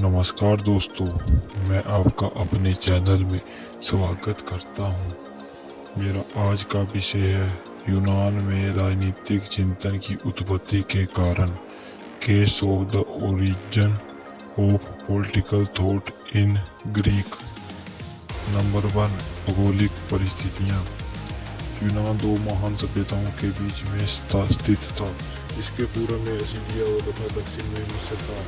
नमस्कार दोस्तों, मैं आपका अपने चैनल में स्वागत करता हूं। मेरा आज का विषय है यूनान में राजनीतिक चिंतन की उत्पत्ति के कारण। Case of the origin of political thought in Greek. Number 1, भौगोलिक परिस्थितियां। यूनान दो महान सभ्यताओं के बीच में स्थित था। इसके पूर्व में असीरिया और तथा दक्षिण में मिस्र था।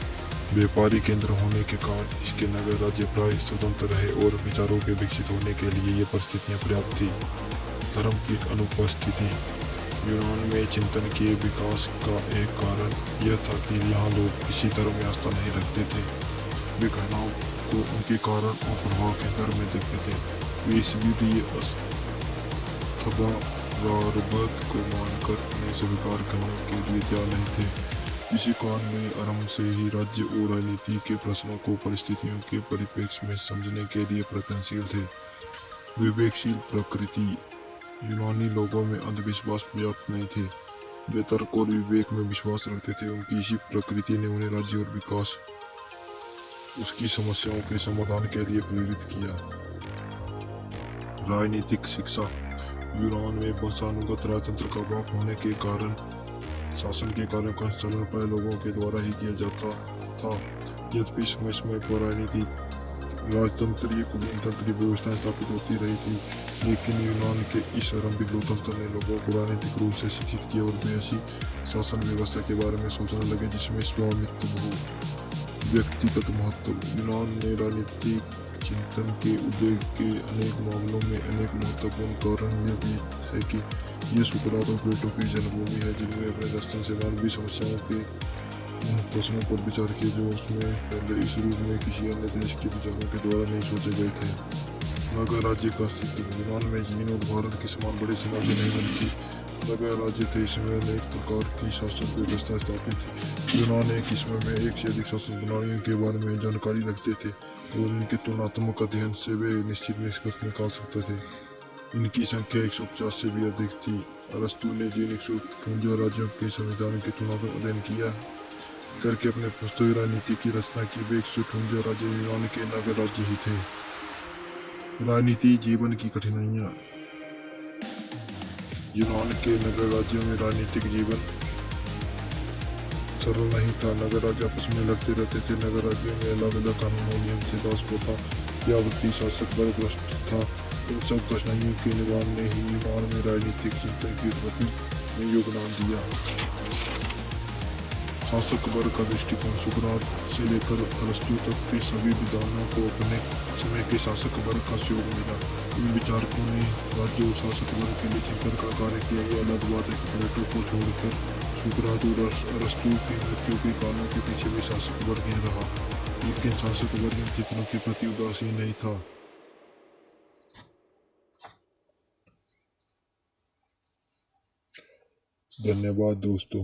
व्यापारी केंद्र होने के कारण इसके नगर राज्य प्राय स्वतंत्र रहे और विचारों के विकसित होने के लिए ये परिस्थितियां पर्याप्त थी। धर्म की अनुपस्थिति। यूनान में चिंतन के विकास का एक कारण यह था कि यहाँ लोग किसी धर्म में आस्था नहीं रखते थे। वे घटनाओं को उनके कारण और प्रभाव के धर्म में देखते थे। वे ईश्वरीय अस्थावारबद को मानकर उन्हें स्वीकार करने के लिए तैयार नहीं थे। इसी कारण में आरंभ से ही राज्य और राजनीति के प्रश्नों को परिस्थितियों के परिप्रेक्ष्य में समझने के लिए प्रयत्नशील थे। विवेकशील प्रकृति। यूनानी लोगों में अंधविश्वास पर्याप्त नहीं थे। वे तर्क और विवेक में विश्वास रखते थे। उनकी इसी प्रकृति ने उन्हें राज्य और विकास उसकी समस्याओं के समाधान के लिए प्रेरित किया। राजनीतिक शिक्षा। यूनान में वंशानुगत राजतंत्र का अभाव होने के कारण शासन के कार्यों का संचालन प्राय लोगों के द्वारा ही किया जाता था। यद्यपि समय समय पर राजतंत्रीय कुलीनतंत्रीय व्यवस्थाएं स्थापित होती रही थी, लेकिन यूनान के इस आरंभिक लोकतंत्र ने लोगों को राजनीतिक रूप से शिक्षित किया और वे ऐसी शासन व्यवस्था के बारे में सोचने लगे जिसमें स्वामित्व हो। व्यक्तिगत महत्व। यूनान में राजनीतिक चिंतन के उदय के अनेक मामलों में अनेक महत्वपूर्ण कारण यह भी है कि यह सुकरात और प्लेटो की जन्मभूमि है, जिनमें अपने दर्शन से मानवीय समस्याओं के उन प्रश्नों पर विचार किए जो उसमें पहले इस रूप में किसी अन्य देश के विचारों के द्वारा नहीं सोचे गए थे। नगर राज्य का अस्तित्व। यूनान में चीन और भारत के समान बड़े साम्राज्य नहीं बल्कि नगर राज्य थे। इसमें अनेक प्रकार की शासन व्यवस्था स्थापित थी। यूनान एक इसमें एक से अधिक शासन प्रणालियों के बारे में जानकारी रखते थे और इनके तुलनात्मक अध्ययन से वे निश्चित निष्कर्ष निकाल सकते थे। इनकी संख्या 150 से भी अधिक थी। अरस्तु ने जिन 158 राज्यों के संविधान के तुलनात्मक अध्ययन किया करके अपने पुस्तक राजनीति की रचना की। वे 158 राज्य यूनान के नगर राज्य ही थे। राजनीति जीवन की कठिनाइयाँ। यूनान के नगर राज्यों में राजनीतिक जीवन सरल नहीं था। नगर राज्य आपस में लड़ते रहते थे। नगर राज्यों में अलग अलग कानून और नियम थे। दास प्रथा, यावती शासक वर्ग भ्रष्ट था। इन सब कठिनाइयों के निवारण ने ही यूनान में राजनीतिक चिंतन की उत्पत्ति में योगदान दिया। शासक वर्ग का दृष्टिकोण। सुकरात से लेकर अरस्तु तक के सभी विद्वानों को अपने समय के शासक वर्ग का सहयोग मिला। इन विचारकों ने राज्य और शासक वर्ग के लिए चिंतन का कार्य किया। यह अलग बात है कि प्लेटो को छोड़कर सुकरात और अरस्तु की मृत्यु के कारणों के पीछे भी शासक वर्ग ही रहा, लेकिन शासक वर्ग इन चिंतनों के प्रति उदासीन नहीं था। धन्यवाद दोस्तों।